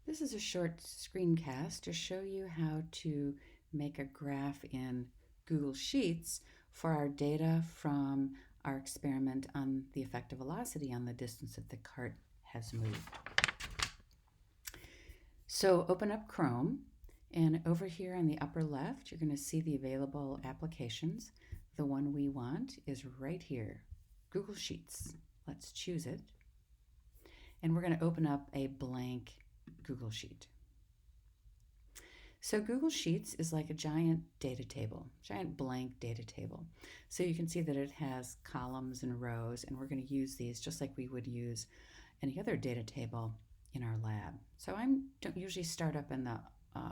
This is a short screencast to show you how to make a graph in Google Sheets for our data from our experiment on the effective velocity on the distance that the cart has moved. So open up Chrome, and over here on the upper left, you're going to see the available applications. The one we want is right here, Google Sheets. Let's choose it. And we're going to open up a blank Google Sheet. So Google Sheets is like a giant data table, giant blank data table. So you can see that it has columns and rows, and we're going to use these just like we would use any other data table in our lab. So I don't usually start up in the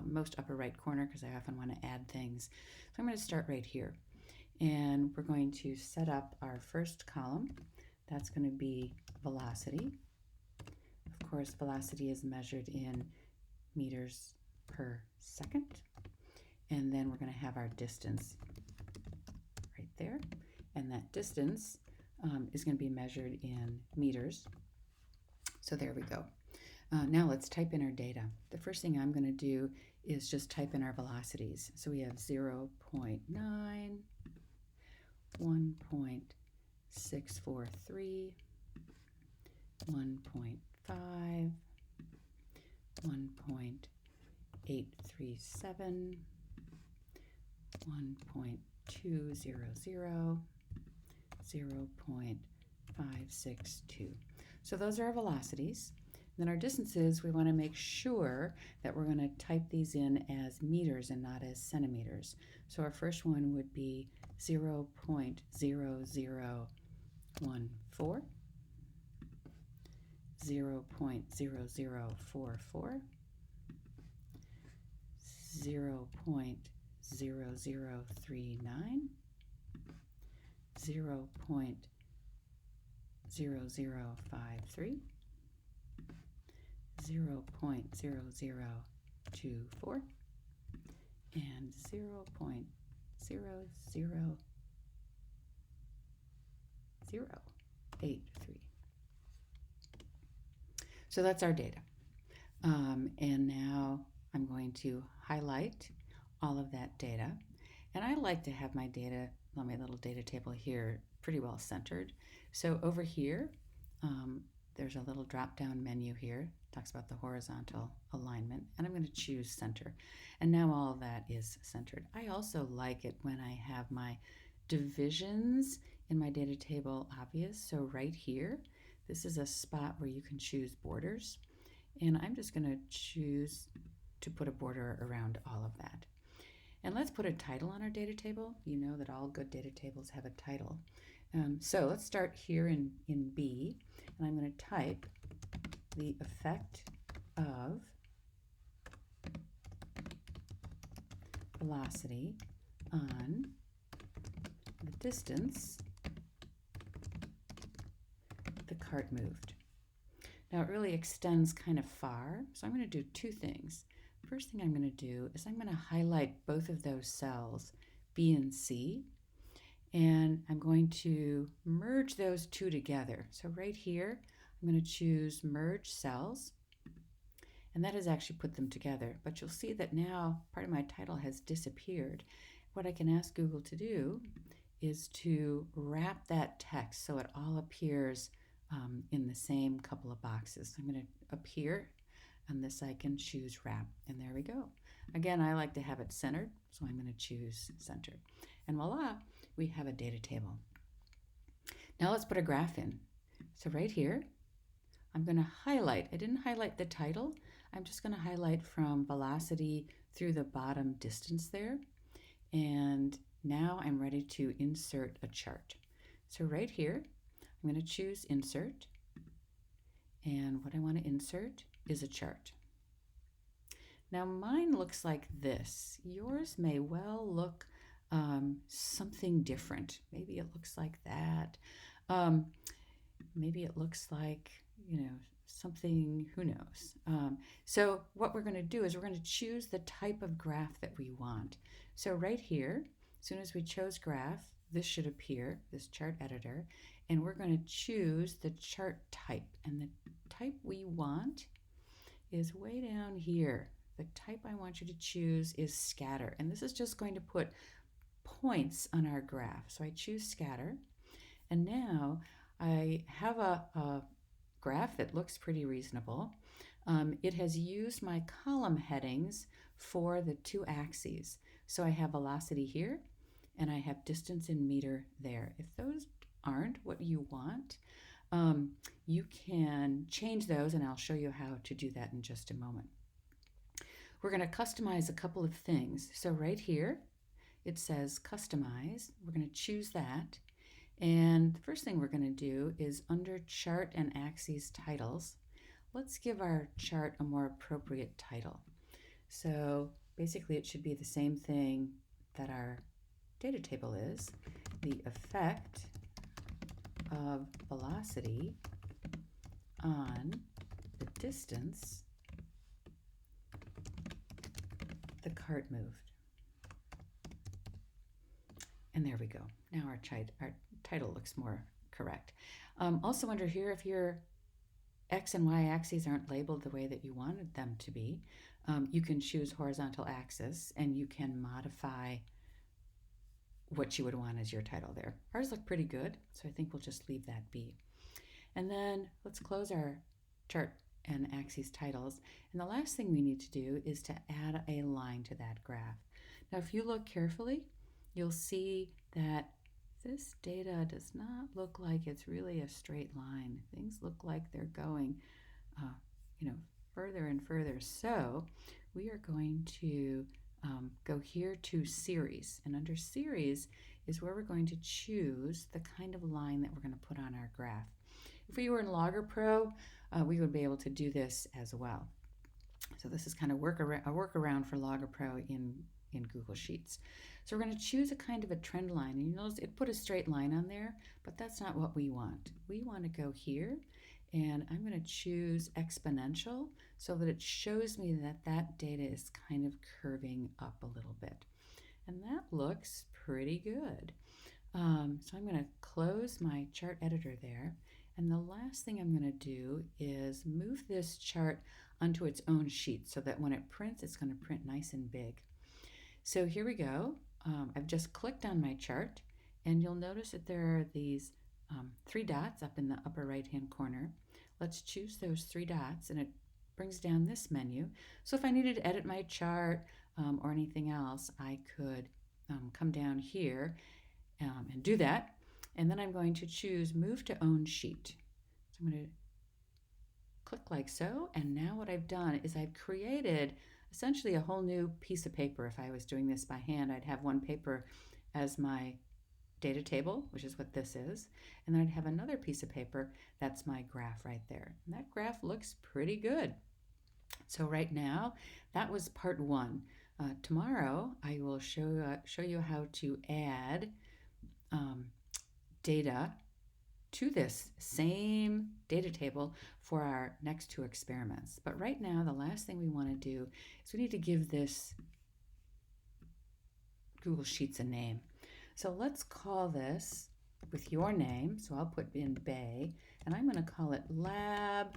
most upper right corner because I often want to add things. So I'm going to start right here. And we're going to set up our first column. That's going to be velocity. Of course, velocity is measured in meters per second. And then we're going to have our distance right there. And that distance is going to be measured in meters. So there we go. Now let's type in our data. The first thing I'm going to do is just type in our velocities. So we have 0.9, 1.643, 1.5, 1.837, 1.200, 0.562. So those are our velocities. Then our distances, we want to make sure that we're going to type these in as meters and not as centimeters. So our first one would be 0.0014, 0.0044, 0.0039, 0.0053, 0.0024, and 0.00083. So that's our data. And now I'm going to highlight all of that data. And I like to have my data on my little data table here pretty well centered. So over here, there's a little drop-down menu here. It talks about the horizontal alignment, and I'm going to choose center. And now all of that is centered. I also like it when I have my divisions in my data table obvious. So right here, this is a spot where you can choose borders. And I'm just going to choose to put a border around all of that. And let's put a title on our data table. You know that all good data tables have a title. So let's start here in B, and I'm going to type the effect of velocity on the distance the cart moved. Now it really extends kind of far, so I'm going to do two things. First thing I'm going to do is I'm going to highlight both of those cells, B and C, and I'm going to merge those two together. So right here, I'm going to choose Merge Cells, and that has actually put them together. But you'll see that now part of my title has disappeared. What I can ask Google to do is to wrap that text so it all appears in the same couple of boxes. I'm going to appear on this, I can choose wrap, and there we go. Again, I like to have it centered, so I'm going to choose center. And voila, we have a data table. Now let's put a graph in. So right here, I'm going to highlight. I didn't highlight the title. I'm just going to highlight from velocity through the bottom distance there. And now I'm ready to insert a chart. So right here, I'm going to choose Insert. And what I want to insert is a chart. Now mine looks like this. Yours may well look something different. Maybe it looks like that. Maybe it looks like, something, who knows. So what we're going to do is we're going to choose the type of graph that we want. So right here, as soon as we chose graph, this should appear, this chart editor, and we're going to choose the chart type. And the type we want is way down here. The type I want you to choose is scatter, and this is just going to put points on our graph. So I choose scatter, and now I have a graph that looks pretty reasonable. It has used my column headings for the two axes. So I have velocity here, and I have distance in meter there. If those aren't what you want, you can change those, and I'll show you how to do that in just a moment. We're going to customize a couple of things. So right here, it says customize. We're going to choose that. And the first thing we're going to do is under chart and axes titles, let's give our chart a more appropriate title. So basically it should be the same thing that our data table is, the effect of velocity on the distance the cart moved. And there we go. Now our title looks more correct. Also under here, if your X and Y axes aren't labeled the way that you wanted them to be, you can choose horizontal axis and you can modify what you would want as your title there. Ours look pretty good, so I think we'll just leave that be. And then let's close our chart and axes titles. And the last thing we need to do is to add a line to that graph. Now, if you look carefully, you'll see that this data does not look like it's really a straight line. Things look like they're going, further and further. So we are going to go here to series, and under series is where we're going to choose the kind of line that we're going to put on our graph. If we were in Logger Pro, we would be able to do this as well. So this is kind of a workaround for Logger Pro in Google Sheets. So we're going to choose a kind of a trend line, and you notice it put a straight line on there, but that's not what we want. We want to go here, and I'm going to choose exponential so that it shows me that that data is kind of curving up a little bit. And that looks pretty good. So I'm going to close my chart editor there. And the last thing I'm going to do is move this chart onto its own sheet so that when it prints, it's going to print nice and big. So here we go. I've just clicked on my chart, and you'll notice that there are these 3 dots up in the upper right-hand corner. Let's choose those 3 dots, and it brings down this menu. So if I needed to edit my chart or anything else, I could come down here and do that. And then I'm going to choose Move to Own Sheet. So I'm going to click like so, and now what I've done is I've created essentially a whole new piece of paper. If I was doing this by hand, I'd have one paper as my data table, which is what this is, and then I'd have another piece of paper that's my graph right there. And that graph looks pretty good. So right now, that was part 1. Tomorrow, I will show you how to add data to this same data table for our next 2 experiments. But right now, the last thing we want to do is we need to give this Google Sheets a name. So let's call this with your name. So I'll put in Bay, and I'm going to call it Lab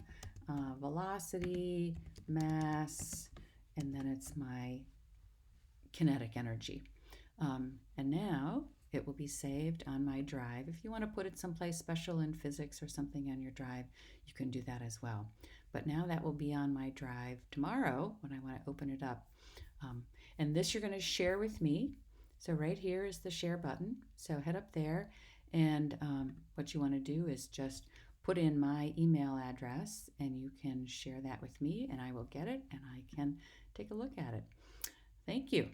Velocity Mass, and then it's my kinetic energy. And now it will be saved on my drive. If you want to put it someplace special in physics or something on your drive, you can do that as well. But now that will be on my drive tomorrow when I want to open it up. And this you're going to share with me. So right here is the share button. So head up there, and what you want to do is just put in my email address, and you can share that with me, and I will get it, and I can take a look at it. Thank you.